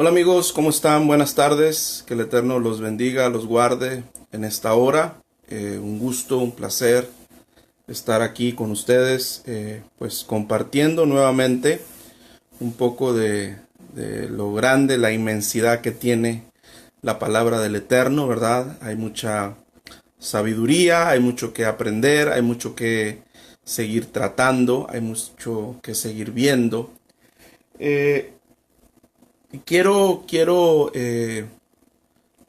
Hola amigos, ¿cómo están? Buenas tardes. Que el Eterno los bendiga, los guarde en esta hora. Un gusto, un placer estar aquí con ustedes, pues compartiendo nuevamente un poco de lo grande, la inmensidad que tiene la palabra del Eterno, ¿verdad? Hay mucha sabiduría, hay mucho que aprender, hay mucho que seguir tratando, hay mucho que seguir viendo. Eh, quiero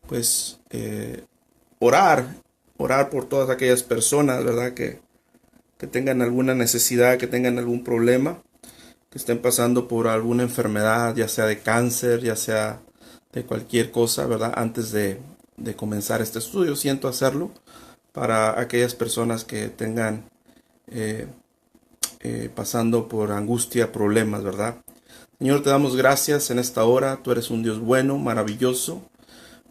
pues orar, orar por todas aquellas personas, ¿verdad? Que tengan alguna necesidad, que tengan algún problema, que estén pasando por alguna enfermedad, ya sea de cáncer, ya sea de cualquier cosa, ¿verdad? Antes de comenzar este estudio, siento hacerlo para aquellas personas que tengan eh, pasando por angustia, problemas, ¿verdad? Señor, te damos gracias en esta hora. Tú eres un Dios bueno, maravilloso.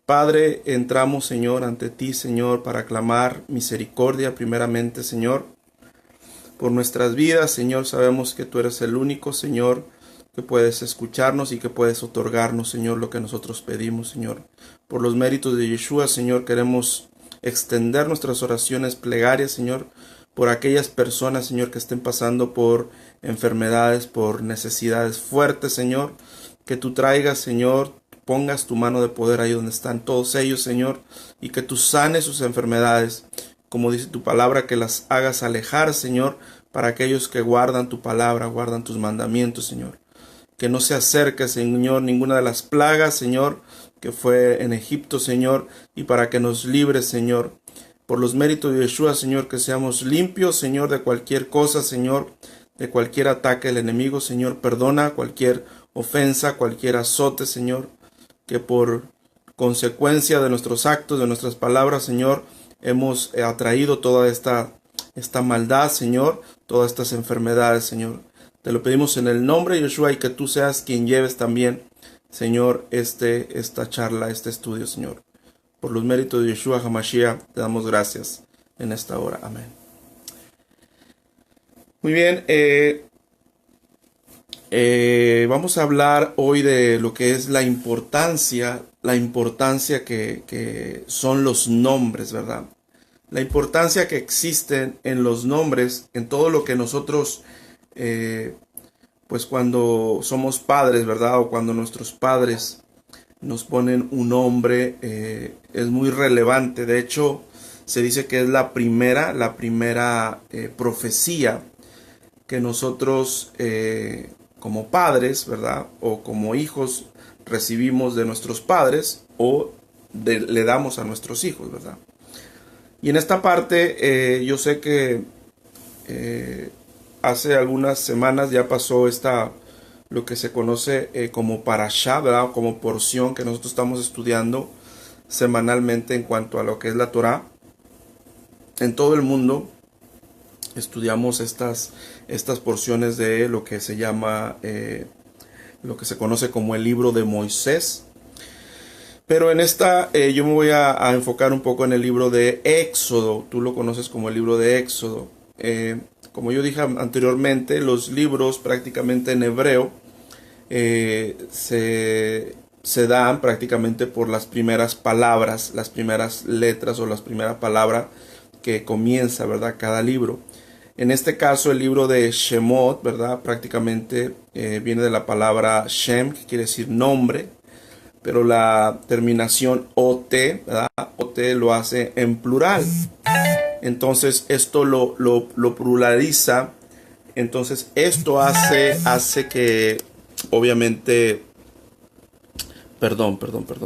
Padre, entramos, Señor, ante ti, Señor, para clamar misericordia primeramente, Señor, por nuestras vidas. Señor, sabemos que tú eres el único, Señor, que puedes escucharnos y que puedes otorgarnos, Señor, lo que nosotros pedimos, Señor. Por los méritos de Yeshua, Señor, queremos extender nuestras oraciones plegarias, Señor, por aquellas personas, Señor, que estén pasando por enfermedades, por necesidades fuertes, Señor, que tú traigas, Señor, pongas tu mano de poder ahí donde están todos ellos, Señor, y que tú sanes sus enfermedades, como dice tu palabra, que las hagas alejar, Señor, para aquellos que guardan tu palabra, guardan tus mandamientos, Señor. Que no se acerque, Señor, ninguna de las plagas, Señor, que fue en Egipto, Señor, y para que nos libres, Señor. Por los méritos de Yeshua, Señor, que seamos limpios, Señor, de cualquier cosa, Señor, de cualquier ataque del enemigo, Señor. Perdona cualquier ofensa, cualquier azote, Señor, que por consecuencia de nuestros actos, de nuestras palabras, Señor, hemos atraído toda esta maldad, Señor, todas estas enfermedades, Señor. Te lo pedimos en el nombre de Yeshua y que tú seas quien lleves también, Señor, esta charla, este estudio, Señor. Por los méritos de Yeshua HaMashiach, te damos gracias en esta hora. Amén. Muy bien, vamos a hablar hoy de lo que es la importancia que son los nombres, ¿verdad? La importancia que existen en los nombres, en todo lo que nosotros, pues cuando somos padres, ¿verdad? O cuando nuestros padres nos ponen un nombre, es muy relevante. De hecho, se dice que es la primera profecía que nosotros como padres, ¿verdad? O como hijos recibimos de nuestros padres o le damos a nuestros hijos, ¿verdad? Y en esta parte yo sé que eh, hace algunas semanas ya pasó lo que se conoce como parashá, ¿verdad? O como porción que nosotros estamos estudiando semanalmente en cuanto a lo que es la Torá. En todo el mundo estudiamos estas porciones de lo que se llama, lo que se conoce como el libro de Moisés. Pero en esta yo me voy a enfocar un poco en el libro de Éxodo. Tú lo conoces como el libro de Éxodo. Como yo dije anteriormente, los libros prácticamente en hebreo se dan prácticamente por las primeras palabras, las primeras letras o las primeras palabras que comienza, ¿verdad? Cada libro. En este caso, el libro de Shemot, ¿verdad? Prácticamente viene de la palabra Shem, que quiere decir nombre, pero la terminación OT, ¿verdad? OT lo hace en plural. Entonces, esto lo pluraliza. Entonces, esto hace que, obviamente, perdón,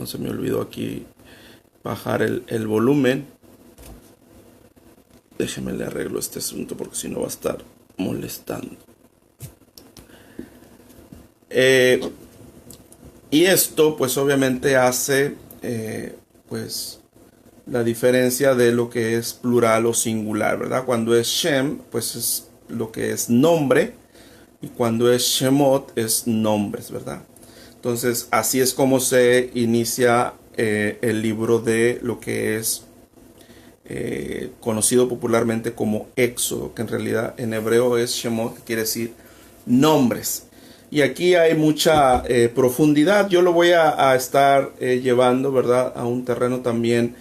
se me olvidó aquí bajar el volumen. Déjeme le arreglo este asunto porque si no va a estar molestando. Y esto pues obviamente hace pues la diferencia de lo que es plural o singular, ¿verdad? Cuando es Shem pues es lo que es nombre y cuando es Shemot es nombres, ¿verdad? Entonces así es como se inicia el libro de lo que es conocido popularmente como Éxodo, que en realidad en hebreo es Shemot, que quiere decir nombres. Y aquí hay mucha profundidad. Yo lo voy a estar llevando, ¿verdad?, a un terreno también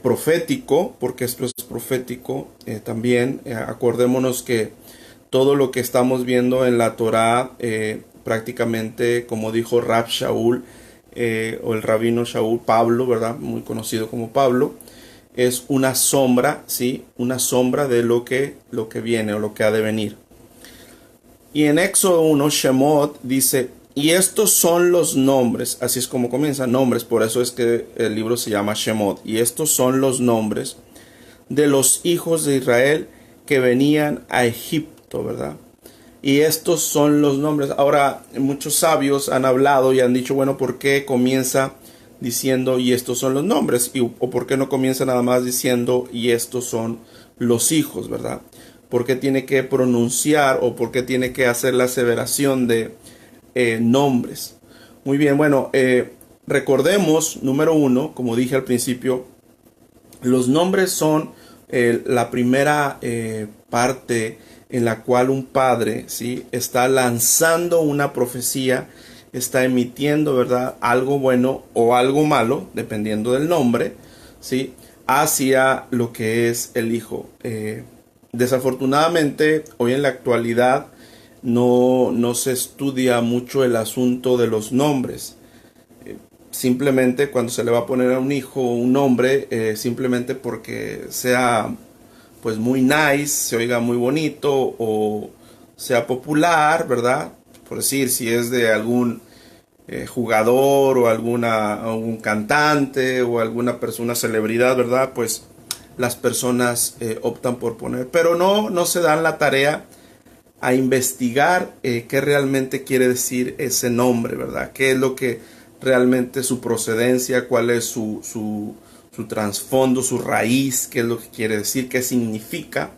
profético, porque esto es profético también. Acordémonos que todo lo que estamos viendo en la Torá, prácticamente, como dijo Rab Shaul, o el rabino Shaul, Pablo, ¿verdad?, muy conocido como Pablo, es una sombra, ¿sí?, una sombra de lo que viene o lo que ha de venir. Y en Éxodo 1, Shemot dice, y estos son los nombres, así es como comienza, nombres, por eso es que el libro se llama Shemot, y estos son los nombres de los hijos de Israel que venían a Egipto, ¿verdad? Y estos son los nombres. Ahora, muchos sabios han hablado y han dicho, bueno, ¿por qué comienza diciendo y estos son los nombres? O ¿por qué no comienza nada más diciendo y estos son los hijos, ¿verdad? ¿Por qué tiene que pronunciar o por qué tiene que hacer la aseveración de nombres? Muy bien, bueno, recordemos, número uno, como dije al principio, los nombres son la primera parte en la cual un padre, ¿sí?, está lanzando una profecía, está emitiendo, ¿verdad?, algo bueno o algo malo, dependiendo del nombre, ¿sí?, hacia lo que es el hijo. Desafortunadamente, hoy en la actualidad no se estudia mucho el asunto de los nombres. Simplemente cuando se le va a poner a un hijo un nombre, simplemente porque sea pues muy nice, se oiga muy bonito o sea popular, ¿verdad? Por decir, si es de algún jugador o algún cantante o alguna persona celebridad, ¿verdad? Pues las personas optan por poner, pero no se dan la tarea a investigar qué realmente quiere decir ese nombre, ¿verdad? Qué es lo que realmente su procedencia, cuál es su trasfondo, su raíz, qué es lo que quiere decir, qué significa.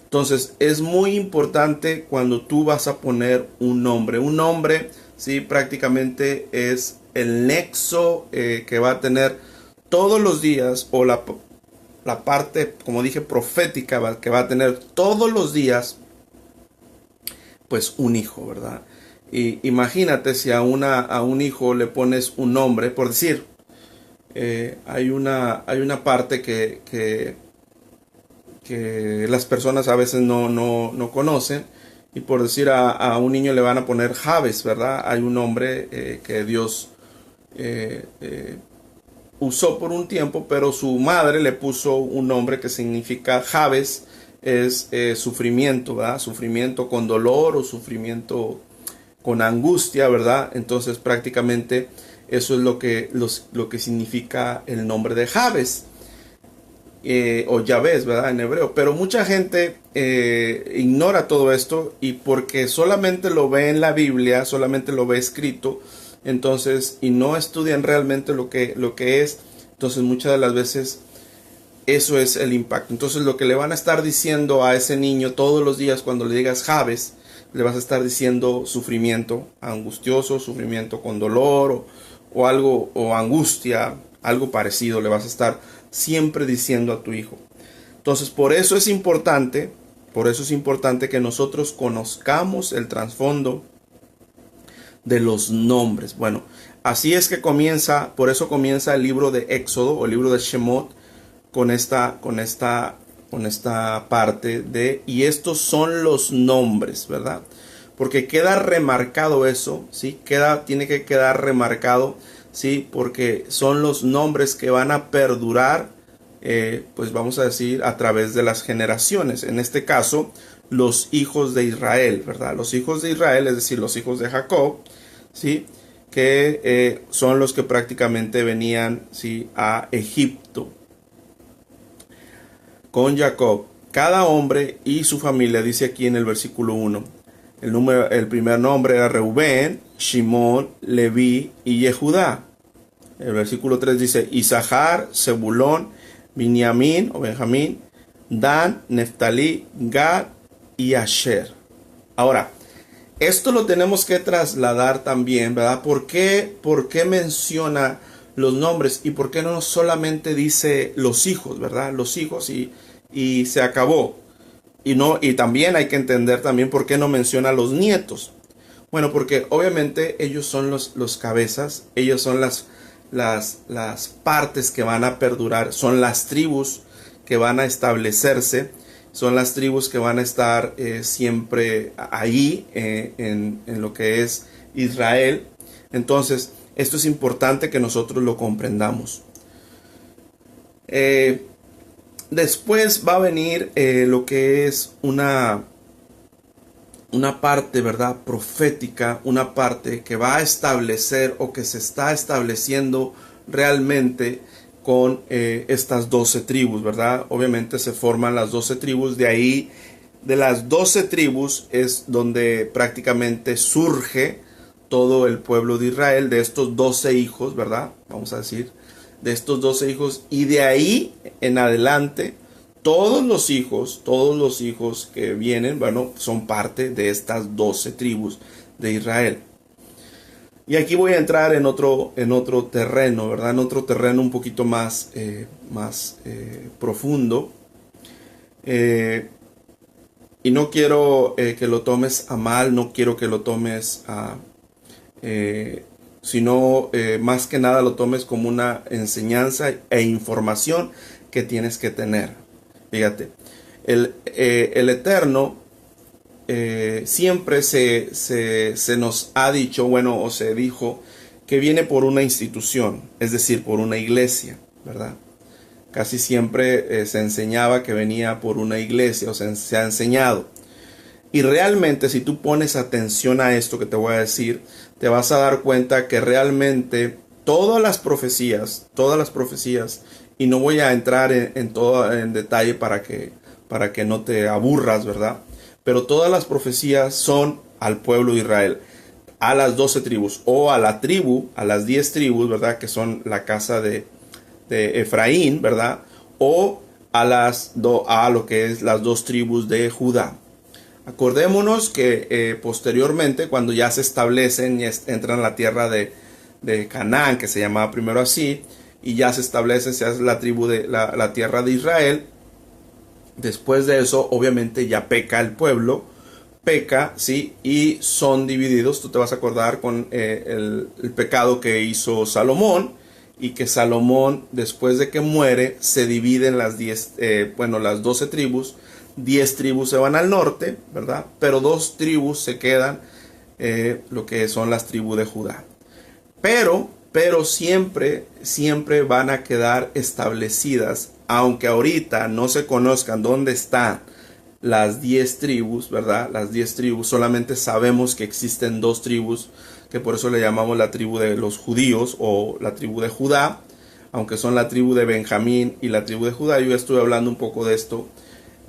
Entonces es muy importante cuando tú vas a poner un nombre. Un nombre, sí, prácticamente es el nexo que va a tener todos los días, o la parte, como dije, profética, que va a tener todos los días, pues un hijo, ¿verdad? Y imagínate si a un hijo le pones un nombre, por decir, hay una parte que las personas a veces no conocen, y por decir a un niño le van a poner Javes, ¿verdad? Hay un nombre que Dios usó por un tiempo, pero su madre le puso un nombre que significa Javes, es sufrimiento, ¿verdad? Sufrimiento con dolor o sufrimiento con angustia, ¿verdad? Entonces prácticamente eso es lo que significa el nombre de Javes, o Yahvé, ¿verdad?, en hebreo. Pero mucha gente ignora todo esto, y porque solamente lo ve en la Biblia, solamente lo ve escrito, entonces, y no estudian realmente lo que es, entonces muchas de las veces eso es el impacto. Entonces lo que le van a estar diciendo a ese niño todos los días cuando le digas Javes, le vas a estar diciendo sufrimiento angustioso, sufrimiento con dolor o algo, o angustia, algo parecido, le vas a estar siempre diciendo a tu hijo. Entonces por eso es importante que nosotros conozcamos el trasfondo de los nombres. Bueno, así es que por eso comienza el libro de Éxodo o el libro de Shemot con esta parte de y estos son los nombres, ¿verdad? Porque queda remarcado eso, ¿sí? Tiene que quedar remarcado, ¿sí? Porque son los nombres que van a perdurar, pues vamos a decir, a través de las generaciones. En este caso, los hijos de Israel, ¿verdad? Los hijos de Israel, es decir, los hijos de Jacob, ¿sí?, que son los que prácticamente venían, ¿sí?, a Egipto con Jacob. Cada hombre y su familia, dice aquí en el versículo 1. El primer nombre era Reubén, Shimón, Leví y Yehudá. El versículo 3 dice Isahar, Zebulón, Binyamin o Benjamín, Dan, Neftalí, Gad y Asher. Ahora, esto lo tenemos que trasladar también, ¿verdad? ¿Por qué menciona los nombres y por qué no solamente dice los hijos, ¿verdad? Los hijos y se acabó. Y también hay que entender también por qué no menciona los nietos. Bueno, porque obviamente ellos son los cabezas, ellos son las partes que van a perdurar, son las tribus que van a establecerse, son las tribus que van a estar siempre ahí en lo que es Israel. Entonces, esto es importante que nosotros lo comprendamos. Después va a venir lo que es una parte, ¿verdad? Profética, una parte que va a establecer o que se está estableciendo realmente con estas 12 tribus, ¿verdad? Obviamente se forman las 12 tribus, de ahí, de las 12 tribus es donde prácticamente surge todo el pueblo de Israel, de estos 12 hijos, ¿verdad? Vamos a decir, de estos 12 hijos, y de ahí en adelante todos los hijos que vienen, bueno, son parte de estas 12 tribus de Israel. Y aquí voy a entrar en otro terreno, ¿verdad? En otro terreno un poquito más profundo. Y no quiero que lo tomes a mal, no quiero que lo tomes a... sino más que nada lo tomes como una enseñanza e información que tienes que tener. Fíjate, el Eterno siempre se nos ha dicho, bueno, o se dijo, que viene por una institución, es decir, por una iglesia, ¿verdad? Casi siempre se enseñaba que venía por una iglesia, o sea, se ha enseñado. Y realmente, si tú pones atención a esto que te voy a decir, te vas a dar cuenta que realmente todas las profecías, y no voy a entrar en detalle para que no te aburras, ¿verdad? Pero todas las profecías son al pueblo de Israel, a las 12 tribus, o a la tribu, a las 10 tribus, ¿verdad? Que son la casa de Efraín, ¿verdad? O a lo que es las 2 tribus de Judá. Acordémonos que posteriormente, cuando ya se establecen y entran a la tierra de Canaán, que se llamaba primero así, y ya se establece, se hace la tribu de la tierra de Israel. Después de eso, obviamente ya peca el pueblo, ¿sí? Y son divididos. Tú te vas a acordar con el pecado que hizo Salomón, y que Salomón, después de que muere, se divide en las 12 tribus. 10 tribus se van al norte, ¿verdad? Pero 2 tribus se quedan, lo que son las tribus de Judá. Pero siempre van a quedar establecidas, aunque ahorita no se conozcan dónde están las 10 tribus, ¿verdad? Las 10 tribus, solamente sabemos que existen 2 tribus, que por eso le llamamos la tribu de los judíos o la tribu de Judá, aunque son la tribu de Benjamín y la tribu de Judá. Yo ya estuve hablando un poco de esto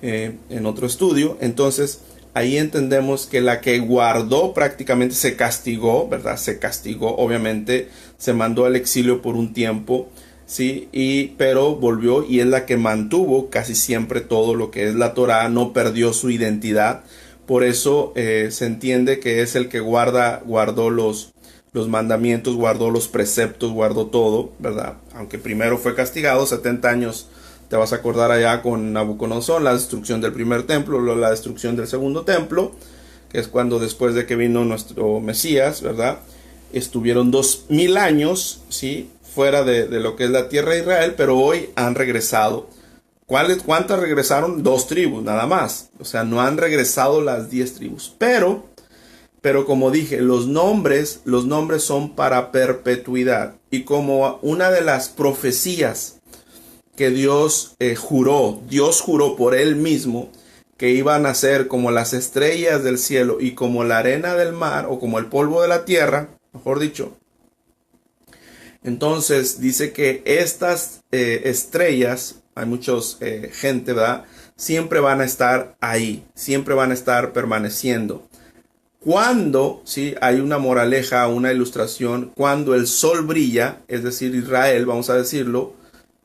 en otro estudio. Entonces ahí entendemos que la que guardó prácticamente se castigó, ¿verdad? Se castigó, obviamente se mandó al exilio por un tiempo, ¿sí? Pero volvió, y es la que mantuvo casi siempre todo lo que es la Torá, no perdió su identidad. Por eso se entiende que es el que guardó los mandamientos, guardó los preceptos, guardó todo, ¿verdad? Aunque primero fue castigado 70 años. Te vas a acordar allá con Nabucodonosor, la destrucción del primer templo, la destrucción del segundo templo, que es cuando después de que vino nuestro Mesías, ¿verdad? Estuvieron 2000 años, ¿sí? Fuera de lo que es la tierra de Israel, pero hoy han regresado. ¿Cuántas regresaron? 2 tribus, nada más. O sea, no han regresado las 10 tribus. Pero como dije, los nombres son para perpetuidad. Y como una de las profecías que Dios juró por él mismo, que iban a ser como las estrellas del cielo y como la arena del mar, o como el polvo de la tierra, mejor dicho. Entonces dice que estas estrellas, hay muchos gente, ¿verdad? Siempre van a estar ahí, siempre van a estar permaneciendo. Cuando, ¿sí? Hay una moraleja, una ilustración, cuando el sol brilla, es decir, Israel, vamos a decirlo,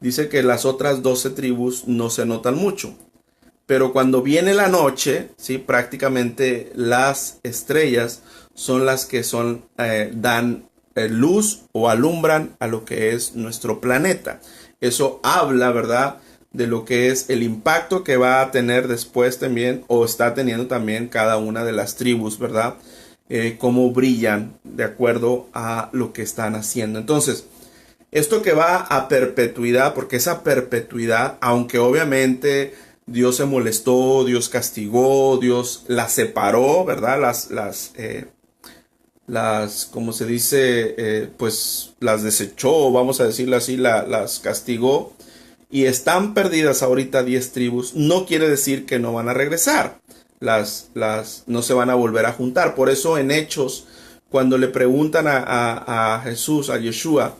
dice que las otras 12 tribus no se notan mucho. Pero cuando viene la noche, ¿sí? Prácticamente las estrellas son las que dan luz o alumbran a lo que es nuestro planeta. Eso habla, ¿verdad?, de lo que es el impacto que va a tener después también, o está teniendo también, cada una de las tribus, ¿verdad? cómo brillan de acuerdo a lo que están haciendo. Entonces, esto que va a perpetuidad, porque esa perpetuidad, aunque obviamente Dios se molestó, Dios castigó, Dios las separó, ¿verdad? Como se dice, pues las desechó, vamos a decirlo así, las castigó y están perdidas ahorita 10 tribus, no quiere decir que no van a regresar, no se van a volver a juntar. Por eso en Hechos, cuando le preguntan a Jesús, a Yeshua,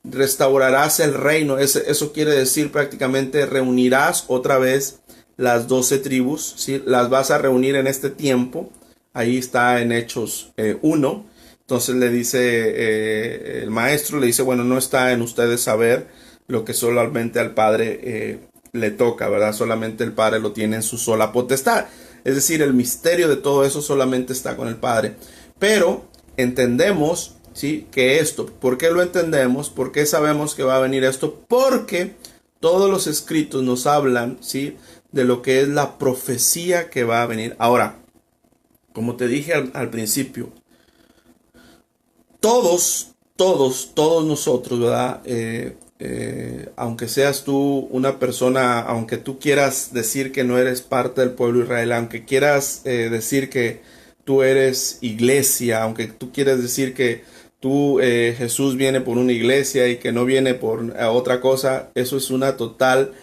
restaurarás el reino, eso quiere decir prácticamente reunirás otra vez las 12 tribus, ¿sí? Las vas a reunir en este tiempo, ahí está en Hechos 1. Entonces le dice el maestro, le dice, bueno, no está en ustedes saber lo que solamente al Padre le toca, ¿verdad? Solamente el Padre lo tiene en su sola potestad. Es decir, el misterio de todo eso solamente está con el Padre. Pero entendemos, ¿sí?, que esto, ¿por qué lo entendemos? ¿Por qué sabemos que va a venir esto? Porque todos los escritos nos hablan, ¿sí?, de lo que es la profecía que va a venir. Ahora, como te dije al principio, todos nosotros, ¿verdad? Aunque seas tú una persona, aunque tú quieras decir que no eres parte del pueblo de Israel, aunque quieras decir que tú eres iglesia, aunque tú quieras decir que Jesús viene por una iglesia y que no viene por otra cosa, eso es una total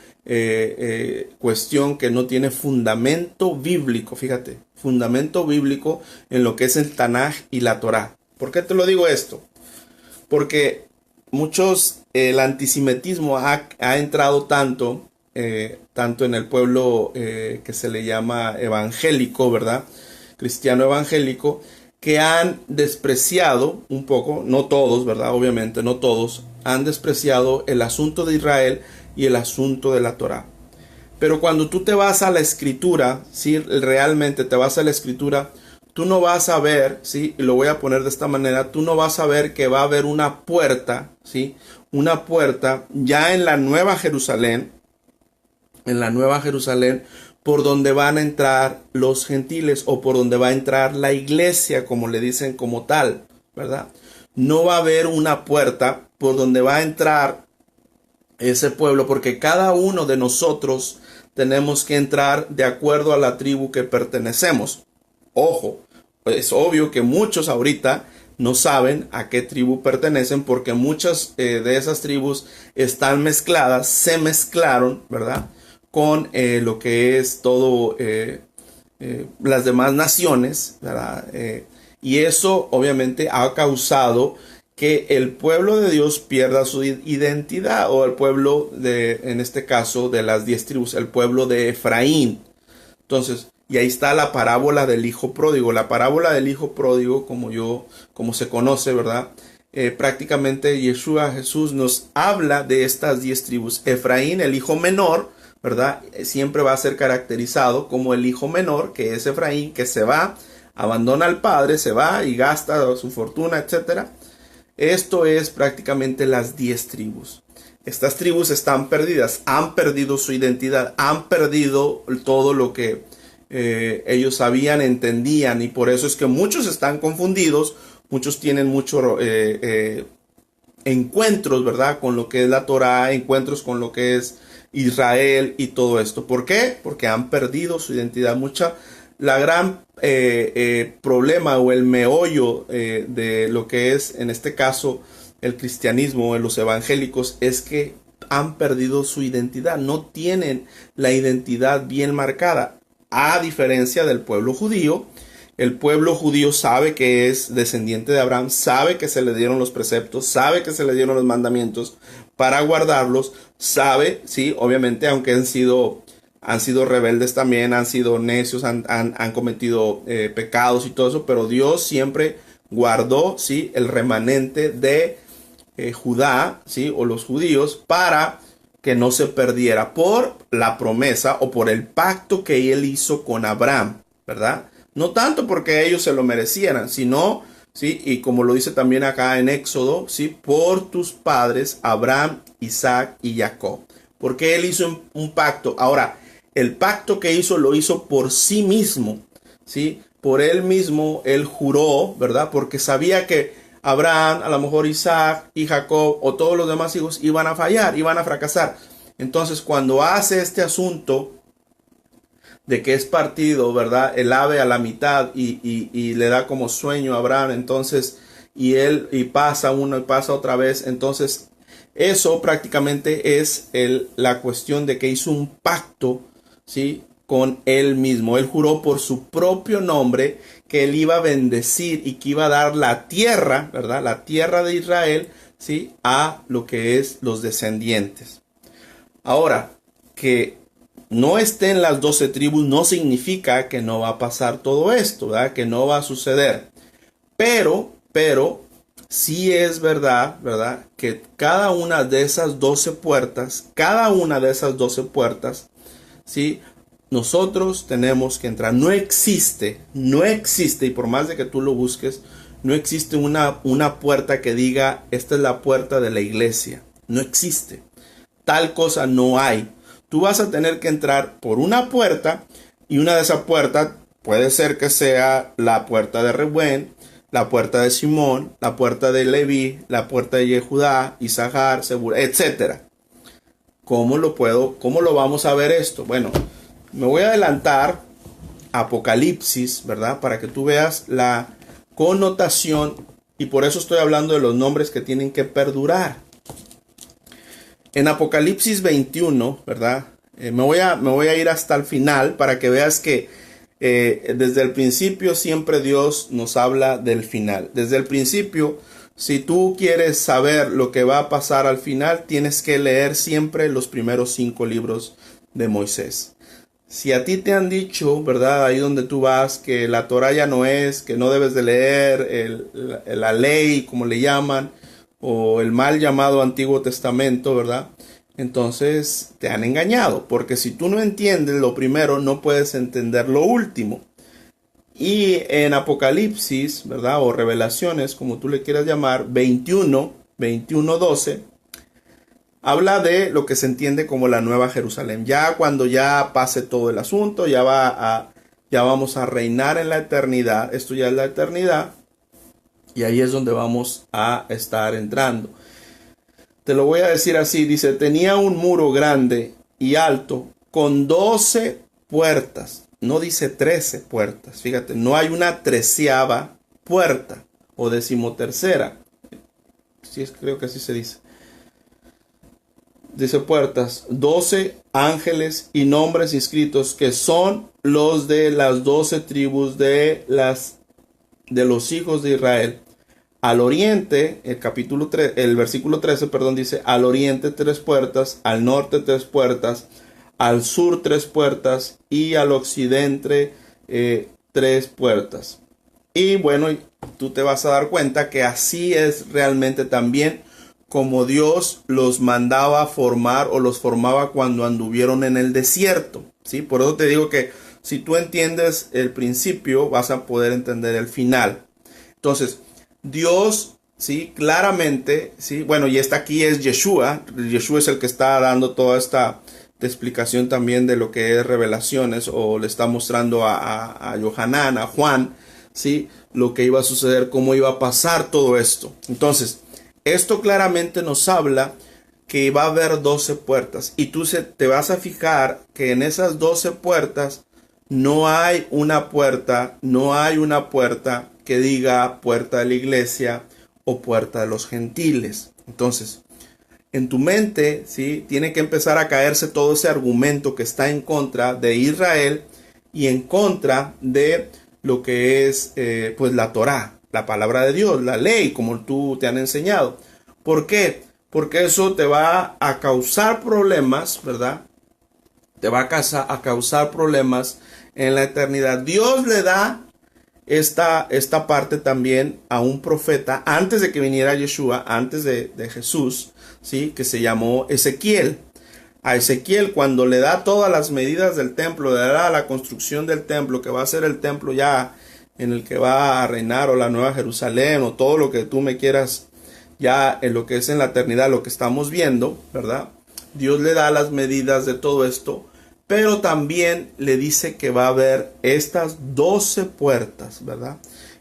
cuestión que no tiene fundamento bíblico, fíjate, fundamento bíblico en lo que es el Tanaj y la Torá. ¿Por qué te lo digo esto? Porque el antisemitismo ha entrado tanto en el pueblo que se le llama evangélico, ¿verdad? Cristiano evangélico, que han despreciado un poco, no todos, ¿verdad? Obviamente, no todos, han despreciado el asunto de Israel y el asunto de la Torá. Pero cuando tú te vas a la escritura, ¿sí?, realmente te vas a la escritura, tú no vas a ver, ¿sí?, y lo voy a poner de esta manera, tú no vas a ver que va a haber una puerta, ¿sí?, una puerta ya en la Nueva Jerusalén, por donde van a entrar los gentiles o por donde va a entrar la iglesia, como le dicen como tal, ¿verdad? No va a haber una puerta por donde va a entrar ese pueblo, porque cada uno de nosotros tenemos que entrar de acuerdo a la tribu que pertenecemos. Ojo, es obvio que muchos ahorita no saben a qué tribu pertenecen porque muchas de esas tribus están mezcladas, se mezclaron, ¿verdad?, con lo que es todo las demás naciones, ¿verdad? Y eso obviamente ha causado que el pueblo de Dios pierda su identidad, o el pueblo en este caso, de las 10 tribus, el pueblo de Efraín. Entonces, y ahí está la parábola del hijo pródigo. La parábola del hijo pródigo, como se conoce, ¿verdad? Prácticamente Jesús nos habla de estas 10 tribus. Efraín, el hijo menor, ¿verdad? Siempre va a ser caracterizado como el hijo menor, que es Efraín, que se va, abandona al padre, se va y gasta su fortuna, etcétera. Esto es prácticamente las 10 tribus. Estas tribus están perdidas, han perdido su identidad, han perdido todo lo que ellos sabían, entendían, y por eso es que muchos están confundidos, muchos tienen muchos encuentros, ¿verdad?, con lo que es la Torá, encuentros con lo que es Israel y todo esto. ¿Por qué? Porque han perdido su identidad. La gran problema o el meollo de lo que es, en este caso, el cristianismo, los evangélicos, es que han perdido su identidad, no tienen la identidad bien marcada, a diferencia del pueblo judío. El pueblo judío sabe que es descendiente de Abraham, sabe que se le dieron los preceptos, sabe que se le dieron los mandamientos para guardarlos, sabe, sí, obviamente, aunque han sido rebeldes también, han sido necios, han cometido pecados y todo eso, pero Dios siempre guardó, sí, el remanente de Judá, sí, o los judíos, para que no se perdiera por la promesa o por el pacto que él hizo con Abraham, ¿verdad? No tanto porque ellos se lo merecieran, sino, sí, y como lo dice también acá en Éxodo, sí, por tus padres Abraham, Isaac y Jacob, porque él hizo un pacto. Ahora, el pacto que hizo lo hizo por sí mismo, ¿sí? por él mismo, él juró, ¿verdad? Porque sabía que Abraham, a lo mejor Isaac y Jacob o todos los demás hijos iban a fallar, iban a fracasar. Entonces, cuando hace este asunto de que es partido, ¿verdad? El ave a la mitad y le da como sueño a Abraham, entonces, y pasa uno y pasa otra vez, entonces, eso prácticamente es la cuestión de que hizo un pacto, ¿sí? Con él mismo. Él juró por su propio nombre que él iba a bendecir y que iba a dar la tierra, ¿verdad? La tierra de Israel, ¿sí? A lo que es los descendientes. Ahora, que no estén las 12 tribus no significa que no va a pasar todo esto, ¿verdad? Que no va a suceder. Pero, sí es verdad, ¿verdad? Que cada una de esas 12 puertas, ¿sí? Nosotros tenemos que entrar. No existe, y por más de que tú lo busques, no existe una puerta que diga, esta es la puerta de la iglesia. No existe. Tal cosa no hay. Tú vas a tener que entrar por una puerta, y una de esas puertas puede ser que sea la puerta de Reuben, la puerta de Simón, la puerta de Leví, la puerta de Yehudá, Isahar, Zebulón, etcétera. ¿Cómo lo vamos a ver esto? Bueno, me voy a adelantar a Apocalipsis, ¿verdad? Para que tú veas la connotación, y por eso estoy hablando de los nombres que tienen que perdurar. En Apocalipsis 21, ¿verdad? Me voy a ir hasta el final para que veas que desde el principio siempre Dios nos habla del final. Desde el principio, si tú quieres saber lo que va a pasar al final, tienes que leer siempre los primeros 5 libros de Moisés. Si a ti te han dicho, ¿verdad? Ahí donde tú vas, que la Torah ya no es, que no debes de leer la ley, como le llaman, o el mal llamado Antiguo Testamento, ¿verdad? Entonces te han engañado, porque si tú no entiendes lo primero, no puedes entender lo último. Y en Apocalipsis, ¿verdad? O Revelaciones, como tú le quieras llamar, 21:12, habla de lo que se entiende como la Nueva Jerusalén. Ya cuando ya pase todo el asunto, ya vamos a reinar en la eternidad. Esto ya es la eternidad. Y ahí es donde vamos a estar entrando. Te lo voy a decir así. Dice, tenía un muro grande y alto con 12 puertas. No dice 13 puertas. Fíjate, no hay una 13ª puerta o 13ª. Sí, creo que así se dice. Dice puertas, 12 ángeles y nombres inscritos que son los de las 12 tribus de los hijos de Israel. Al oriente, el versículo 13, dice, al oriente 3 puertas, al norte 3 puertas, al sur 3 puertas y al occidente 3 puertas. Y bueno, tú te vas a dar cuenta que así es realmente también como Dios los mandaba a formar o los formaba cuando anduvieron en el desierto, ¿sí? Por eso te digo que si tú entiendes el principio, vas a poder entender el final. Entonces, Dios, sí, claramente, sí, bueno, y aquí es Yeshua. Yeshua es el que está dando toda esta explicación también de lo que es revelaciones, o le está mostrando a Yohanan, a Juan, sí, lo que iba a suceder, cómo iba a pasar todo esto. Entonces, esto claramente nos habla que va a haber 12 puertas, y tú te vas a fijar que en esas 12 puertas no hay una puerta que diga puerta de la iglesia o puerta de los gentiles. Entonces, en tu mente, ¿sí? Tiene que empezar a caerse todo ese argumento que está en contra de Israel y en contra de lo que es pues la Torá, la palabra de Dios, la ley, como tú te han enseñado. ¿Por qué? Porque eso te va a causar problemas, ¿verdad? Te va a causar problemas en la eternidad. Dios le da esta parte también a un profeta antes de que viniera Yeshua, antes de Jesús, ¿sí? Que se llamó Ezequiel. A Ezequiel, cuando le da todas las medidas del templo, le da la construcción del templo, que va a ser el templo ya en el que va a reinar, o la Nueva Jerusalén, o todo lo que tú me quieras, ya en lo que es en la eternidad, lo que estamos viendo, ¿verdad? Dios le da las medidas de todo esto, pero también le dice que va a haber estas 12 puertas, ¿verdad?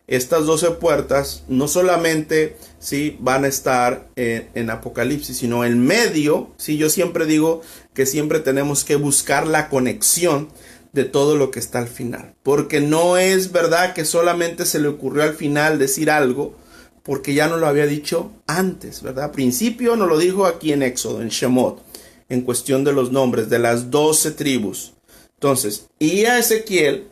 Estas 12 puertas no solamente, ¿sí?, van a estar en Apocalipsis, sino en medio. ¿Sí? Yo siempre digo que siempre tenemos que buscar la conexión de todo lo que está al final, porque no es verdad que solamente se le ocurrió al final decir algo, porque ya no lo había dicho antes, ¿verdad? Al principio nos lo dijo aquí en Éxodo, en Shemot, en cuestión de los nombres de las 12 tribus. Entonces, y a Ezequiel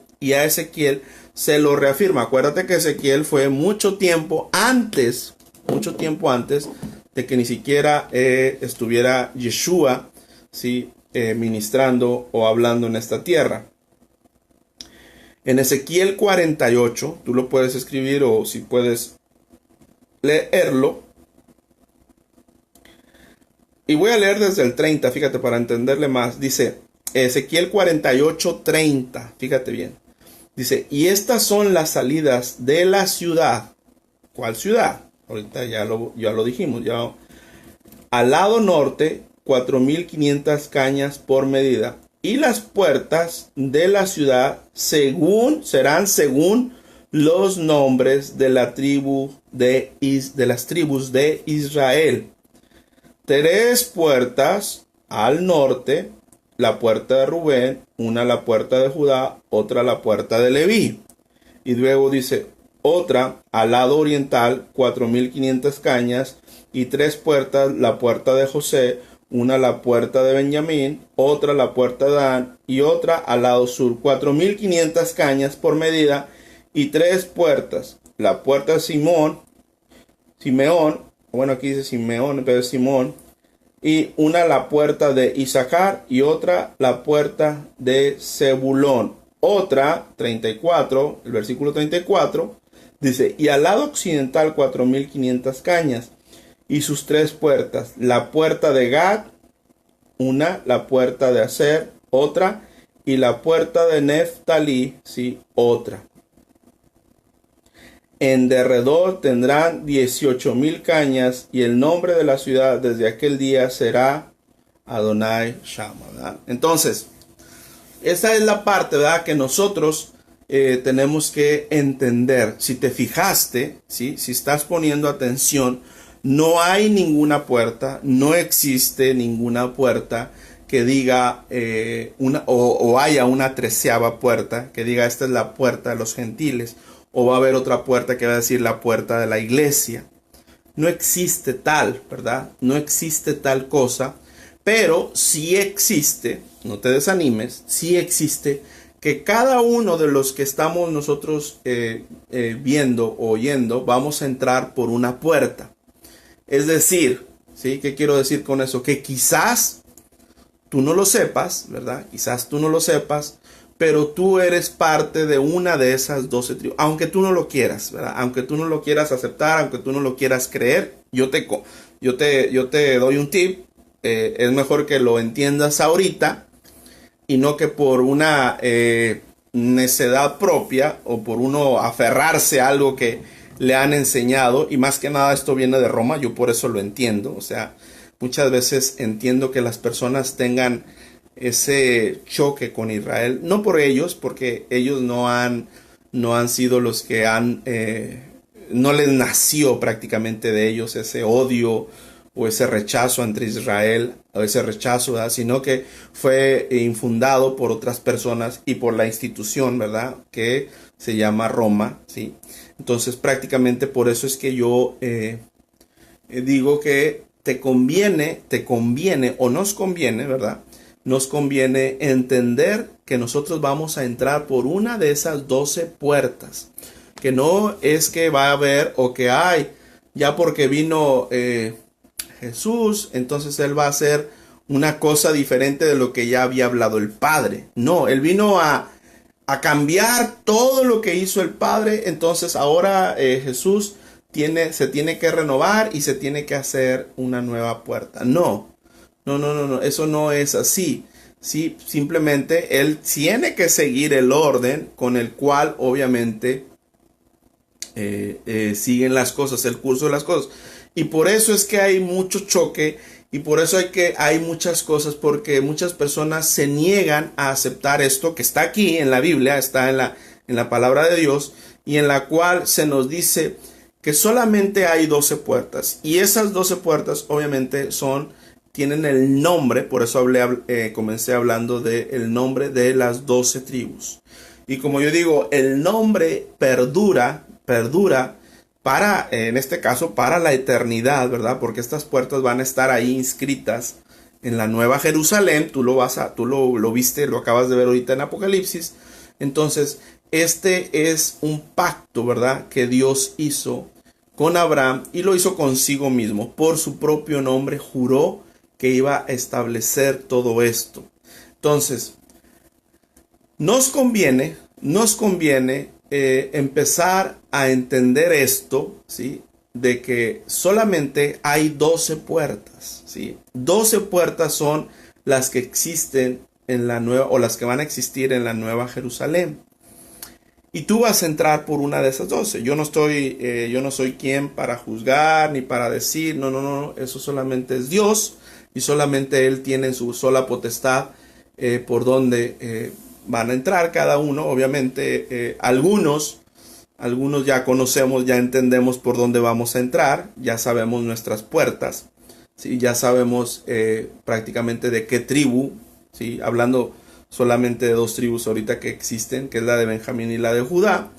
se lo reafirma. Acuérdate que Ezequiel fue mucho tiempo antes de que ni siquiera estuviera Yeshua, ¿sí?, ministrando o hablando en esta tierra. En Ezequiel 48, tú lo puedes escribir o si puedes leerlo. Y voy a leer desde el 30, fíjate, para entenderle más. Dice Ezequiel 48, 30, fíjate bien. Dice, y estas son las salidas de la ciudad. ¿Cuál ciudad? Ahorita ya lo dijimos. Ya. Al lado norte, 4.500 cañas por medida. Y las puertas de la ciudad serán según los nombres de la tribu de las tribus de Israel. 3 puertas al norte, la puerta de Rubén, una la puerta de Judá, otra la puerta de Leví. Y luego dice, otra al lado oriental, 4.500 cañas, y 3 puertas, la puerta de José, una la puerta de Benjamín, otra la puerta de Dan, y otra al lado sur, 4.500 cañas por medida, y 3 puertas, la puerta de Simeón, bueno, aquí dice Simeón, pero es Simón, y una la puerta de Isaacar y otra la puerta de Zebulón. Otra, 34, el versículo 34, dice, y al lado occidental 4.500 cañas y sus 3 puertas, la puerta de Gad, una, la puerta de Aser, otra, y la puerta de Neftalí, sí, otra. En derredor tendrán 18.000 cañas y el nombre de la ciudad desde aquel día será Adonai Shama, ¿verdad? Entonces, esa es la parte, ¿verdad?, que nosotros tenemos que entender. Si te fijaste, ¿sí?, si estás poniendo atención, no hay ninguna puerta, no existe ninguna puerta que diga o haya una 13ª puerta que diga esta es la puerta de los gentiles. O va a haber otra puerta que va a decir la puerta de la iglesia. No existe tal, ¿verdad? No existe tal cosa. Pero sí existe, no te desanimes, sí existe que cada uno de los que estamos nosotros viendo o oyendo, vamos a entrar por una puerta. Es decir, ¿sí? ¿Qué quiero decir con eso? Que quizás tú no lo sepas, ¿verdad? Quizás tú no lo sepas, pero tú eres parte de una de esas 12 tribus, aunque tú no lo quieras, ¿verdad? Aunque tú no lo quieras aceptar, aunque tú no lo quieras creer, yo te doy un tip, es mejor que lo entiendas ahorita y no que por una necedad propia o por uno aferrarse a algo que le han enseñado, y más que nada esto viene de Roma, yo por eso lo entiendo, o sea, muchas veces entiendo que las personas tengan ese choque con Israel, no por ellos, porque ellos no han sido los que no les nació prácticamente de ellos ese odio o ese rechazo entre Israel, o ese rechazo, ¿verdad?, sino que fue infundado por otras personas y por la institución, ¿verdad?, que se llama Roma, ¿sí? Entonces prácticamente por eso es que yo digo que te conviene o nos conviene, ¿verdad?, nos conviene entender que nosotros vamos a entrar por una de esas 12 puertas. Que no es que va a haber o que hay, ya porque vino Jesús, entonces Él va a hacer una cosa diferente de lo que ya había hablado el Padre. No, Él vino a cambiar todo lo que hizo el Padre. Entonces ahora Jesús se tiene que renovar y se tiene que hacer una nueva puerta. No, eso no es así. Sí, simplemente Él tiene que seguir el orden con el cual obviamente siguen las cosas, el curso de las cosas. Y por eso es que hay mucho choque y por eso hay muchas cosas, porque muchas personas se niegan a aceptar esto que está aquí en la Biblia, está en la palabra de Dios, y en la cual se nos dice que solamente hay 12 puertas. Y esas 12 puertas obviamente tienen el nombre, por eso comencé hablando del nombre de las 12 tribus. Y como yo digo, el nombre perdura para, en este caso, para la eternidad, ¿verdad? Porque estas puertas van a estar ahí inscritas en la Nueva Jerusalén. Tú lo viste, lo acabas de ver ahorita en Apocalipsis. Entonces, este es un pacto, ¿verdad? Que Dios hizo con Abraham y lo hizo consigo mismo. Por su propio nombre juró que iba a establecer todo esto. Entonces, nos conviene empezar a entender esto, ¿sí? De que solamente hay 12 puertas, ¿sí? 12 puertas son las que existen en la nueva, o las que van a existir en la Nueva Jerusalén. Y tú vas a entrar por una de esas 12. Yo no soy quien para juzgar ni para decir, no, eso solamente es Dios y solamente Él tiene en su sola potestad por donde van a entrar cada uno. Obviamente algunos ya conocemos, ya entendemos por dónde vamos a entrar, ya sabemos nuestras puertas, ¿sí? Ya sabemos prácticamente de qué tribu, ¿sí? Hablando solamente de 2 tribus ahorita que existen, que es la de Benjamín y la de Judá.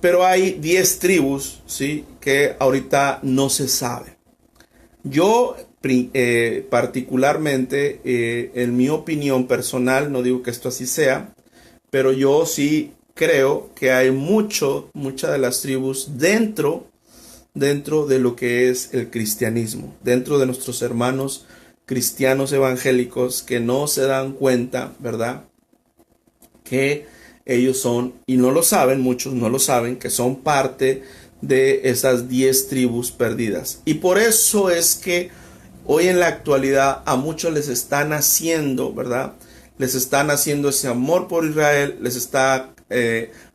Pero hay 10 tribus, ¿sí? Que ahorita no se sabe. Yo particularmente, en mi opinión personal, no digo que esto así sea, pero yo sí creo que hay muchas de las tribus dentro de lo que es el cristianismo, dentro de nuestros hermanos cristianos evangélicos que no se dan cuenta, ¿verdad? Que ellos son, y no lo saben, muchos no lo saben, que son parte de esas 10 tribus perdidas. Y por eso es que hoy en la actualidad a muchos les están haciendo, ¿verdad? Les están haciendo ese amor por Israel, les está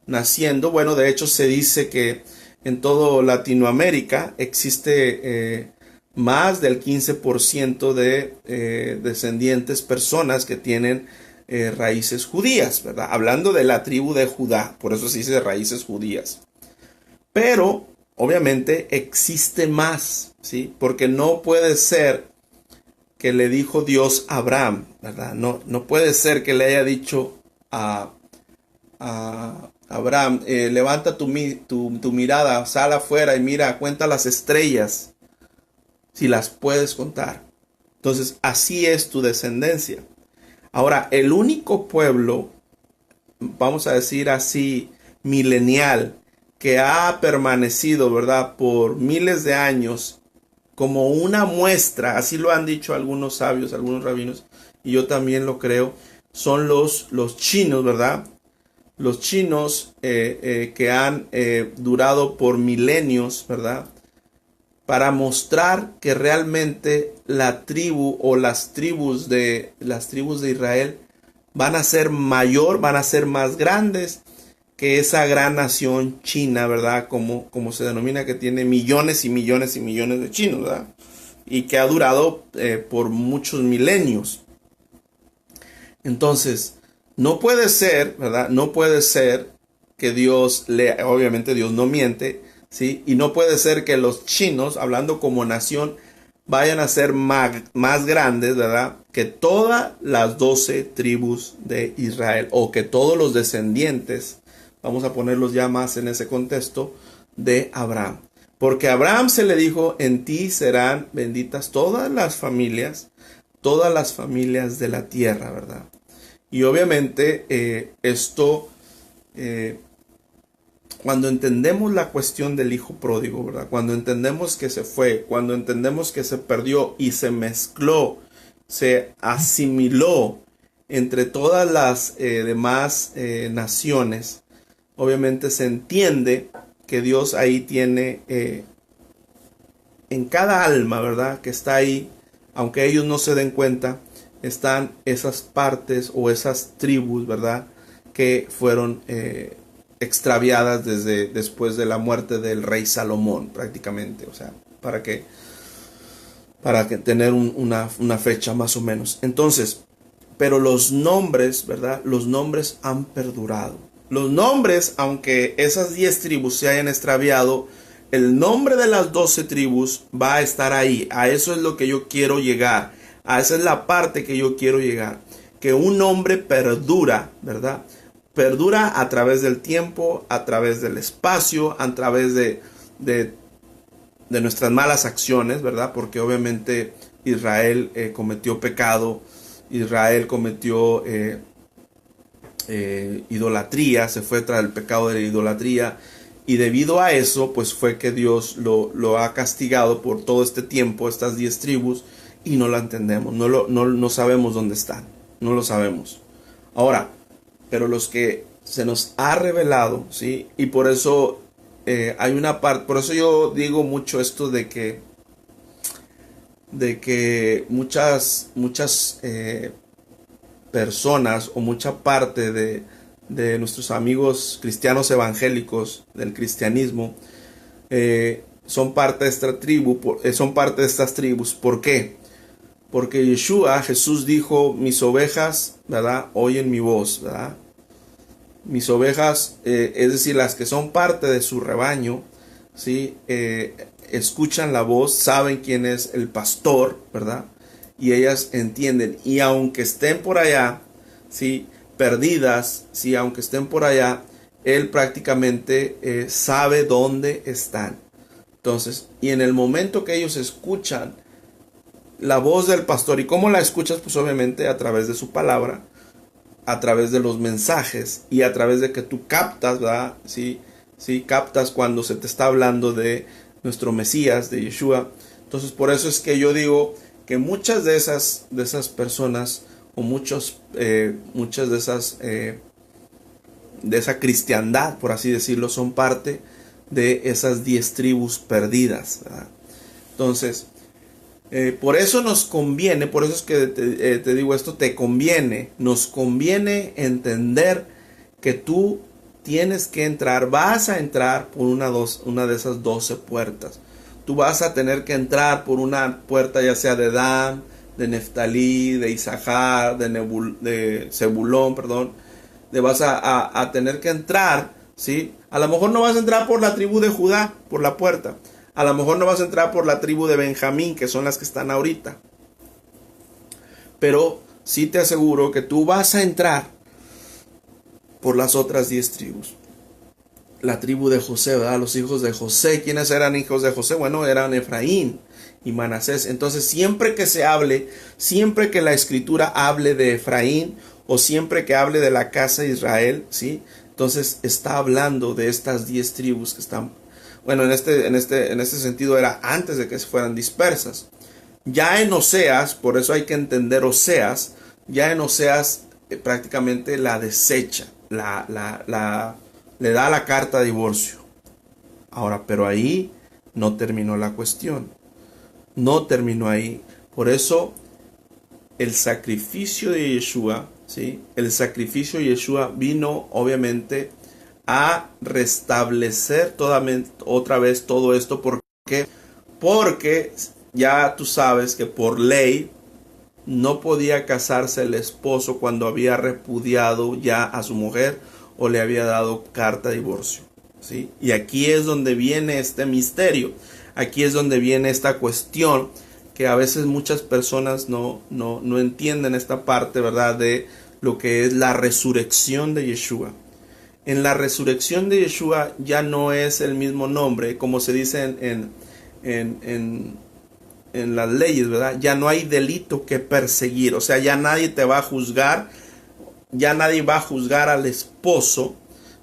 naciendo. Bueno, de hecho se dice que en todo Latinoamérica existe más del 15% de descendientes, personas que tienen raíces judías, ¿verdad? Hablando de la tribu de Judá, por eso se dice raíces judías. Pero, obviamente, existe más, ¿sí? Porque no puede ser que le dijo Dios a Abraham, ¿verdad? No puede ser que le haya dicho a Abraham, levanta tu mirada, sal afuera y mira, cuenta las estrellas, si las puedes contar. Entonces, así es tu descendencia. Ahora, el único pueblo, vamos a decir así, milenial, que ha permanecido, ¿verdad?, por miles de años, como una muestra, así lo han dicho algunos sabios, algunos rabinos, y yo también lo creo, son los chinos, ¿verdad? Los chinos que han durado por milenios, ¿verdad? Para mostrar que realmente la tribu o las tribus de Israel van a ser mayor, van a ser más grandes que esa gran nación china, ¿verdad? Como se denomina, que tiene millones y millones y millones de chinos, ¿verdad? Y que ha durado por muchos milenios. Entonces, no puede ser, ¿verdad? No puede ser que obviamente Dios no miente, ¿sí? Y no puede ser que los chinos, hablando como nación, vayan a ser más grandes, ¿verdad?, que todas las 12 tribus de Israel, o que todos los descendientes, vamos a ponerlos ya más en ese contexto, de Abraham. Porque a Abraham se le dijo, en ti serán benditas todas las familias de la tierra, ¿verdad? Y obviamente esto, cuando entendemos la cuestión del hijo pródigo, ¿verdad? Cuando entendemos que se fue, cuando entendemos que se perdió y se mezcló, se asimiló entre todas las demás naciones, obviamente se entiende que Dios ahí tiene en cada alma, ¿verdad?, que está ahí, aunque ellos no se den cuenta, están esas partes o esas tribus, ¿verdad?, que fueron extraviadas desde después de la muerte del rey Salomón, prácticamente. O sea, para que tener una fecha más o menos. Entonces, pero los nombres, ¿verdad? Los nombres han perdurado. Los nombres, aunque esas 10 tribus se hayan extraviado, el nombre de las 12 tribus va a estar ahí. A eso es lo que yo quiero llegar. A esa es la parte que yo quiero llegar. Que un nombre perdura, ¿verdad? Perdura a través del tiempo, a través del espacio, a través de nuestras malas acciones, ¿verdad? Porque obviamente Israel cometió pecado, Israel cometió idolatría, se fue tras el pecado de la idolatría, y debido a eso, pues fue que Dios lo ha castigado por todo este tiempo, estas 10 tribus, y no la entendemos, no sabemos dónde están, no lo sabemos. Ahora, pero los que se nos ha revelado, ¿sí? Y por eso hay una parte, por eso yo digo mucho esto de que muchas personas o mucha parte de nuestros amigos cristianos evangélicos del cristianismo son parte de esta tribu, son parte de estas tribus. ¿Por qué? Porque Jesús dijo, mis ovejas, ¿verdad?, oyen mi voz, ¿verdad? Mis ovejas, es decir, las que son parte de su rebaño, ¿sí? Escuchan la voz, saben quién es el pastor, ¿verdad? Y ellas entienden. Y aunque estén por allá, ¿sí?, perdidas, ¿sí?, aunque estén por allá, Él prácticamente sabe dónde están. Entonces, y en el momento que ellos escuchan la voz del pastor, ¿y cómo la escuchas? Pues obviamente a través de su palabra, a través de los mensajes y a través de que tú captas, ¿verdad? Sí, captas cuando se te está hablando de nuestro Mesías, de Yeshua. Entonces, por eso es que yo digo que muchas de esas personas o muchas de esa cristiandad, por así decirlo, son parte de esas 10 tribus perdidas, ¿verdad? Entonces, por eso nos conviene, por eso es que te digo esto, nos conviene entender que tú tienes que entrar, vas a entrar por una de esas 12 puertas. Tú vas a tener que entrar por una puerta ya sea de Dan, de Neftalí, de Isahar, de Zebulón, perdón. Vas a tener que entrar, ¿sí? A lo mejor no vas a entrar por la tribu de Judá, por la puerta. A lo mejor no vas a entrar por la tribu de Benjamín, que son las que están ahorita. Pero sí te aseguro que tú vas a entrar por las otras 10 tribus. La tribu de José, ¿verdad? Los hijos de José. ¿Quiénes eran hijos de José? Bueno, eran Efraín y Manasés. Entonces, siempre que se hable, siempre que la escritura hable de Efraín o siempre que hable de la casa de Israel, ¿sí? Entonces está hablando de estas 10 tribus que están, bueno, en este sentido era antes de que se fueran dispersas. Ya en Oseas, por eso hay que entender Oseas, ya en Oseas prácticamente la desecha, le da la carta de divorcio. Ahora, pero ahí no terminó la cuestión. No terminó ahí. Por eso el sacrificio de Yeshua, ¿sí? El sacrificio de Yeshua vino obviamente a restablecer otra vez todo esto. ¿Por qué? Porque ya tú sabes que por ley no podía casarse el esposo cuando había repudiado ya a su mujer o le había dado carta de divorcio, ¿sí? Y aquí es donde viene este misterio. Aquí es donde viene esta cuestión que a veces muchas personas no entienden esta parte, ¿verdad?, de lo que es la resurrección de Yeshua. En la resurrección de Yeshua ya no es el mismo nombre, como se dice en las leyes, ¿verdad? Ya no hay delito que perseguir, o sea, ya nadie te va a juzgar, ya nadie va a juzgar al esposo,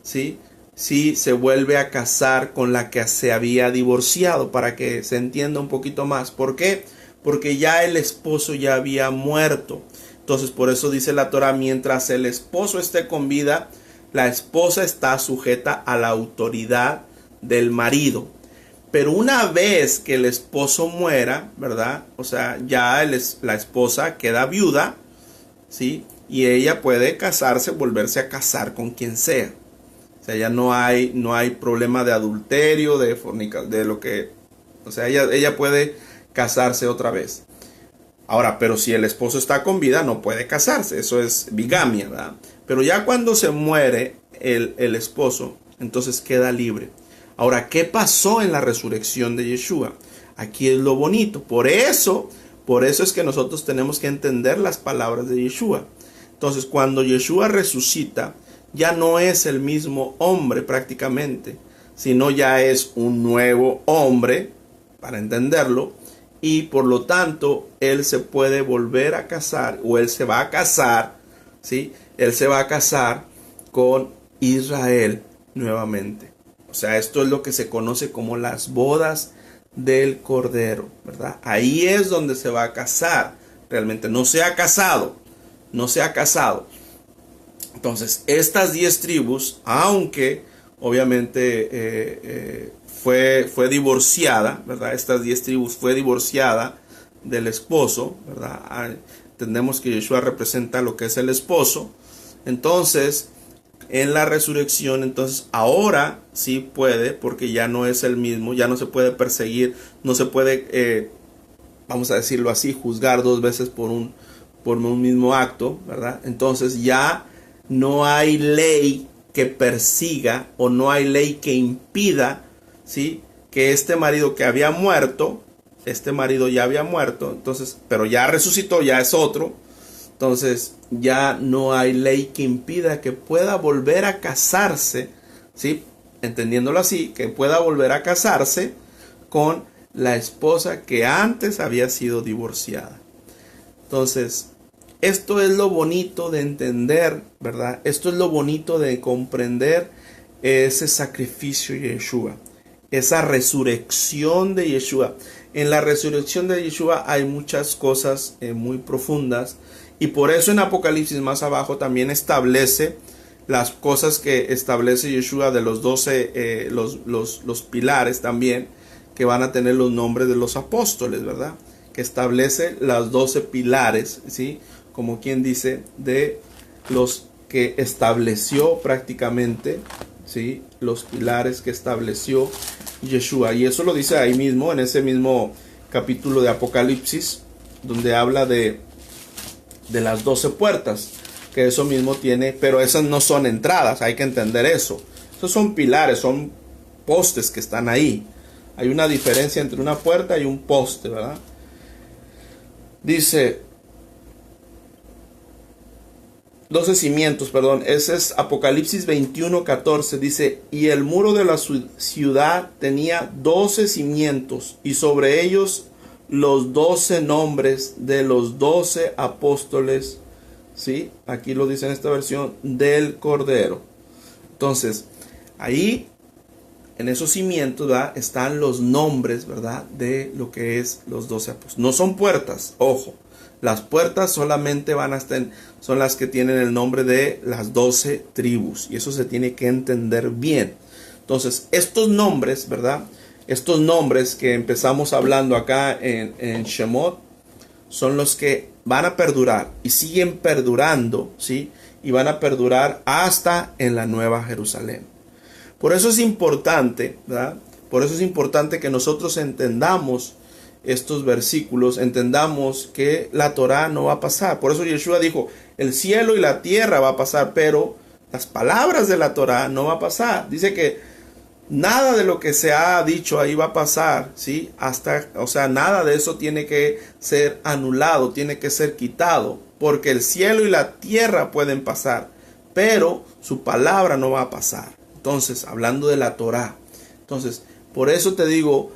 ¿sí?, si se vuelve a casar con la que se había divorciado, para que se entienda un poquito más. ¿Por qué? Porque ya el esposo ya había muerto. Entonces, por eso dice la Torah, mientras el esposo esté con vida, la esposa está sujeta a la autoridad del marido. Pero una vez que el esposo muera, ¿verdad? O sea, ya la esposa queda viuda, ¿sí? Y ella puede casarse, volverse a casar con quien sea. O sea, ya no hay problema de adulterio, de fornica, de lo que, o sea, ella puede casarse otra vez. Ahora, pero si el esposo está con vida, no puede casarse. Eso es bigamia, ¿verdad? Pero ya cuando se muere el esposo, entonces queda libre. Ahora, ¿qué pasó en la resurrección de Yeshua? Aquí es lo bonito. Por eso es que nosotros tenemos que entender las palabras de Yeshua. Entonces, cuando Yeshua resucita, ya no es el mismo hombre prácticamente, sino ya es un nuevo hombre, para entenderlo, y por lo tanto, él se puede volver a casar, o él se va a casar, ¿sí? Él se va a casar con Israel nuevamente. O sea, esto es lo que se conoce como las bodas del Cordero, ¿verdad? Ahí es donde se va a casar. Realmente no se ha casado, no se ha casado. Entonces, estas 10 tribus, aunque obviamente fue divorciada, ¿verdad? Estas 10 tribus fue divorciada del esposo, ¿verdad? Entendemos que Yeshua representa lo que es el esposo. Entonces, en la resurrección, entonces ahora sí puede, porque ya no es el mismo, ya no se puede perseguir, no se puede, vamos a decirlo así, juzgar dos veces por un mismo acto, ¿verdad? Entonces ya no hay ley que persiga o no hay ley que impida, ¿sí? Que este marido que había muerto, este marido ya había muerto, entonces, pero ya resucitó, ya es otro. Entonces ya no hay ley que impida que pueda volver a casarse, ¿sí? Entendiéndolo así, que pueda volver a casarse con la esposa que antes había sido divorciada. Entonces, esto es lo bonito de entender, ¿verdad? Esto es lo bonito de comprender ese sacrificio de Yeshua, esa resurrección de Yeshua. En la resurrección de Yeshua hay muchas cosas muy profundas. Y por eso en Apocalipsis más abajo también establece las cosas que establece Yeshua de los 12, los pilares también, que van a tener los nombres de los apóstoles, ¿verdad? Que establece las 12 pilares, ¿sí? Como quien dice, de los que estableció prácticamente, ¿sí? Los pilares que estableció Yeshua. Y eso lo dice ahí mismo, en ese mismo capítulo de Apocalipsis, donde habla de las 12 puertas, que eso mismo tiene, pero esas no son entradas, hay que entender eso. Esos son pilares, son postes que están ahí. Hay una diferencia entre una puerta y un poste, ¿verdad? Dice 12 cimientos, perdón, ese es Apocalipsis 21:14, dice, y el muro de la ciudad tenía 12 cimientos, y sobre ellos los 12 nombres de los 12 apóstoles, ¿sí? Aquí lo dice en esta versión, del Cordero. Entonces, ahí, en esos cimientos, ¿verdad? Están los nombres, ¿verdad? De lo que es los 12 apóstoles. No son puertas, ojo. Las puertas solamente van a estar, son las que tienen el nombre de las 12 tribus. Y eso se tiene que entender bien. Entonces, estos nombres, ¿verdad? Estos nombres que empezamos hablando acá en Shemot son los que van a perdurar y siguen perdurando, ¿sí? Y van a perdurar hasta en la Nueva Jerusalén. Por eso es importante, ¿verdad? Por eso es importante que nosotros entendamos estos versículos, entendamos que la Torá no va a pasar. Por eso Yeshua dijo, el cielo y la tierra va a pasar, pero las palabras de la Torá no va a pasar. Dice que nada de lo que se ha dicho ahí va a pasar, ¿sí? O sea, nada de eso tiene que ser anulado, tiene que ser quitado, porque el cielo y la tierra pueden pasar, pero su palabra no va a pasar. Entonces, hablando de la Torá, entonces, por eso te digo,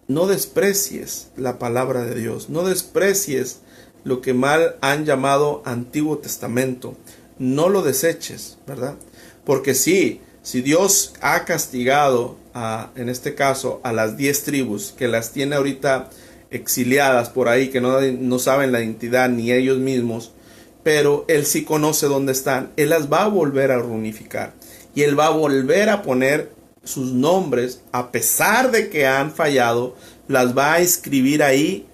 no desprecies la palabra de Dios, no desprecies lo que mal han llamado Antiguo Testamento, no lo deseches, ¿verdad? Porque sí, si Dios ha castigado, en este caso, a las 10 tribus, que las tiene ahorita exiliadas por ahí, que no saben la identidad ni ellos mismos, pero Él sí conoce dónde están, Él las va a volver a reunificar. Y Él va a volver a poner sus nombres, a pesar de que han fallado, las va a escribir ahí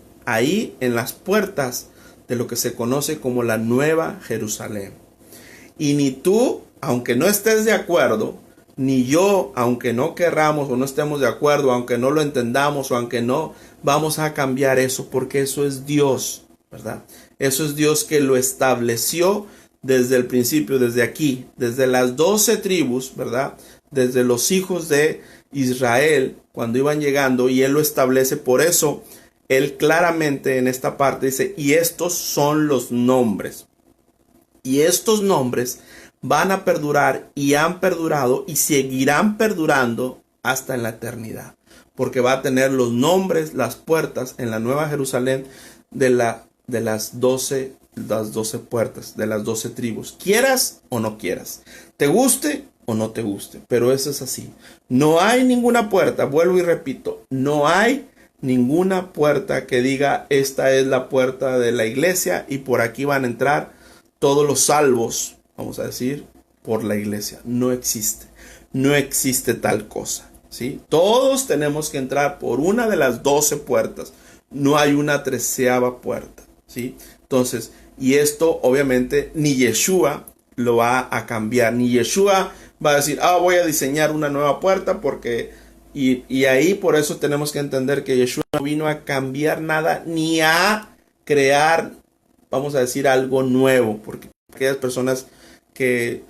en las puertas de lo que se conoce como la Nueva Jerusalén. Y ni tú aunque no estés de acuerdo, ni yo, aunque no querramos o no estemos de acuerdo, aunque no lo entendamos o aunque no vamos a cambiar eso, porque eso es Dios, ¿verdad? Eso es Dios que lo estableció desde el principio, desde aquí, desde las 12 tribus, ¿verdad? Desde los hijos de Israel, cuando iban llegando, y Él lo establece. Por eso, Él claramente en esta parte dice, y estos son los nombres. Y estos nombres van a perdurar y han perdurado y seguirán perdurando hasta en la eternidad. Porque va a tener los nombres, las puertas en la Nueva Jerusalén de las 12 puertas, de las 12 tribus. Quieras o no quieras. Te guste o no te guste. Pero eso es así. No hay ninguna puerta, vuelvo y repito, no hay ninguna puerta que diga esta es la puerta de la iglesia y por aquí van a entrar todos los salvos, vamos a decir, por la iglesia. No existe. No existe tal cosa, ¿sí? Todos tenemos que entrar por una de las 12 puertas. No hay una 13ª puerta, ¿sí? Entonces, y esto obviamente ni Yeshua lo va a cambiar. Ni Yeshua va a decir, voy a diseñar una nueva puerta porque... Y ahí por eso tenemos que entender que Yeshua no vino a cambiar nada ni a crear, vamos a decir, algo nuevo, porque aquellas personas que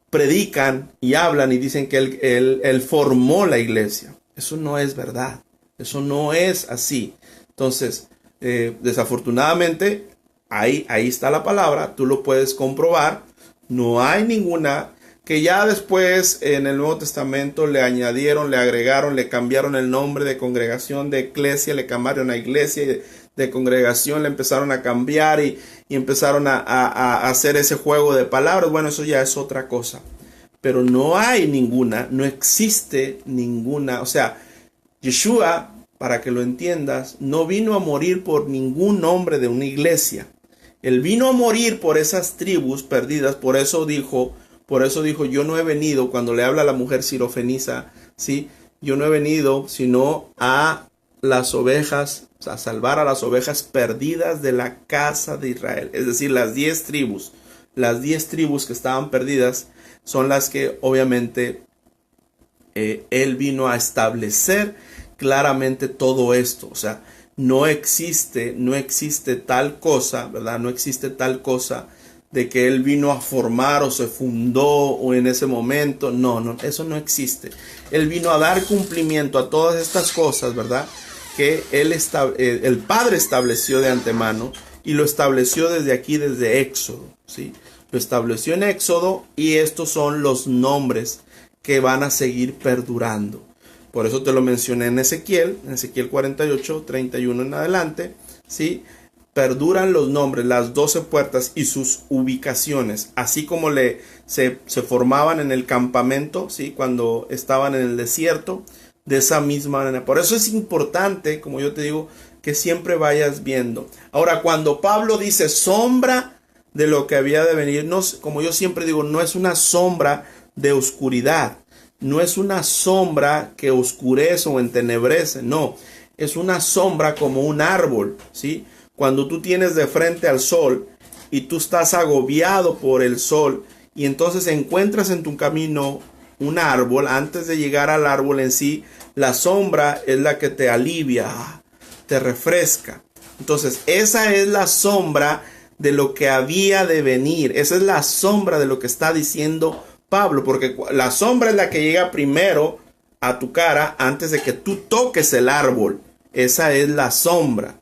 predican y hablan y dicen que él formó la iglesia, eso no es verdad, eso no es así. Entonces, desafortunadamente, ahí está la palabra, tú lo puedes comprobar, no hay ninguna que ya después en el Nuevo Testamento le añadieron, le agregaron, le cambiaron el nombre de congregación, de iglesia, le cambiaron a iglesia, de congregación le empezaron a cambiar y empezaron a hacer ese juego de palabras. Bueno, eso ya es otra cosa. Pero no hay ninguna, no existe ninguna. O sea, Yeshua, para que lo entiendas, no vino a morir por ningún nombre de una iglesia. Él vino a morir por esas tribus perdidas. Por eso dijo, yo no he venido, cuando le habla a la mujer sirofenisa, ¿sí? Yo no he venido sino a las ovejas, o sea, a salvar a las ovejas perdidas de la casa de Israel. Es decir, las 10 tribus. Las 10 tribus que estaban perdidas son las que obviamente Él vino a establecer claramente todo esto. O sea, no existe tal cosa, ¿verdad? No existe tal cosa de que Él vino a formar o se fundó o en ese momento. No, eso no existe. Él vino a dar cumplimiento a todas estas cosas, ¿verdad? Que el Padre estableció de antemano y lo estableció desde aquí, desde Éxodo, ¿sí? Lo estableció en Éxodo y estos son los nombres que van a seguir perdurando. Por eso te lo mencioné en Ezequiel 48, 31 en adelante, ¿sí? Perduran los nombres, las 12 puertas y sus ubicaciones, así como se formaban en el campamento, ¿sí? Cuando estaban en el desierto, de esa misma manera. Por eso es importante, como yo te digo, que siempre vayas viendo. Ahora, cuando Pablo dice sombra de lo que había de venir, no, como yo siempre digo, no es una sombra de oscuridad, no es una sombra que oscurece o entenebrece, no, es una sombra como un árbol, ¿sí? Cuando tú tienes de frente al sol y tú estás agobiado por el sol y entonces encuentras en tu camino un árbol, antes de llegar al árbol en sí, la sombra es la que te alivia, te refresca. Entonces, esa es la sombra de lo que había de venir. Esa es la sombra de lo que está diciendo Pablo, porque la sombra es la que llega primero a tu cara antes de que tú toques el árbol. Esa es la sombra.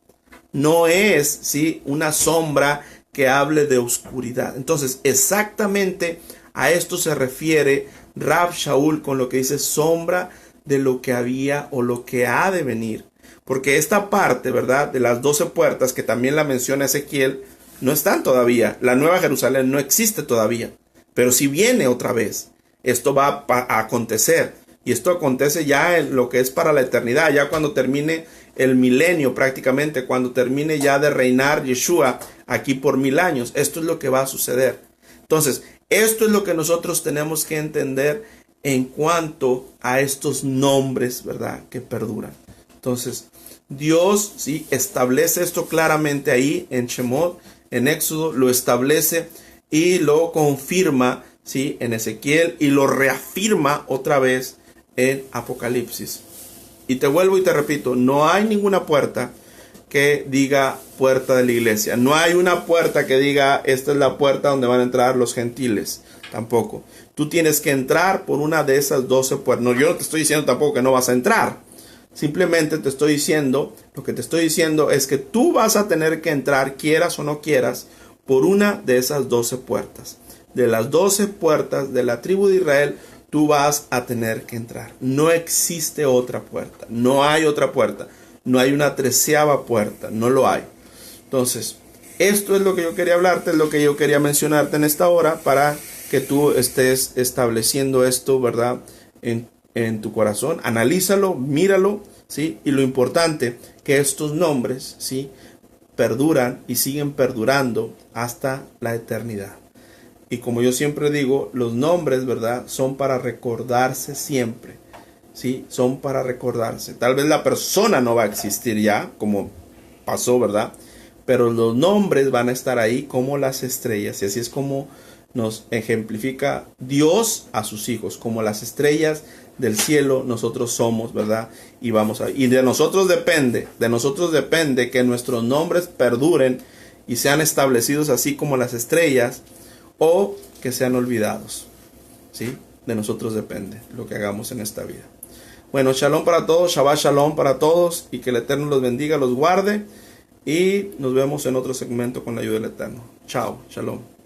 No es, ¿sí?, una sombra que hable de oscuridad. Entonces, exactamente a esto se refiere Rab Shaul con lo que dice sombra de lo que había o lo que ha de venir. Porque esta parte, ¿verdad?, de las 12 puertas que también la menciona Ezequiel, no están todavía. La Nueva Jerusalén no existe todavía. Pero si viene otra vez, esto va a acontecer. Y esto acontece ya en lo que es para la eternidad, ya cuando termine el milenio prácticamente, cuando termine ya de reinar Yeshua aquí por 1000 años. Esto es lo que va a suceder. Entonces, esto es lo que nosotros tenemos que entender en cuanto a estos nombres, ¿verdad?, que perduran. Entonces, Dios, sí, establece esto claramente ahí en Shemot, en Éxodo, lo establece y lo confirma, ¿sí? En Ezequiel, y lo reafirma otra vez en Apocalipsis. Y te vuelvo y te repito, no hay ninguna puerta que diga puerta de la iglesia. No hay una puerta que diga esta es la puerta donde van a entrar los gentiles. Tampoco. Tú tienes que entrar por una de esas 12 puertas. No, yo no te estoy diciendo tampoco que no vas a entrar. Simplemente te estoy diciendo, lo que te estoy diciendo es que tú vas a tener que entrar, quieras o no quieras, por una de esas 12 puertas. De las 12 puertas de la tribu de Israel, tú vas a tener que entrar. No existe otra puerta. No hay otra puerta. No hay una 13ª puerta. No lo hay. Entonces, esto es lo que yo quería hablarte, es lo que yo quería mencionarte en esta hora para que tú estés estableciendo esto, ¿verdad? En tu corazón. Analízalo, míralo, ¿sí? Y lo importante, que estos nombres, ¿sí? Perduran y siguen perdurando hasta la eternidad. Y como yo siempre digo, los nombres, ¿verdad? Son para recordarse siempre, ¿sí? Son para recordarse. Tal vez la persona no va a existir ya, como pasó, ¿verdad? Pero los nombres van a estar ahí como las estrellas. Y así es como nos ejemplifica Dios a sus hijos. Como las estrellas del cielo nosotros somos, ¿verdad? Y y de nosotros depende que nuestros nombres perduren y sean establecidos así como las estrellas, o que sean olvidados, ¿sí? De nosotros depende lo que hagamos en esta vida. Bueno, shalom para todos, Shabbat shalom para todos, y que el Eterno los bendiga, los guarde, y nos vemos en otro segmento con la ayuda del Eterno. Chao, shalom.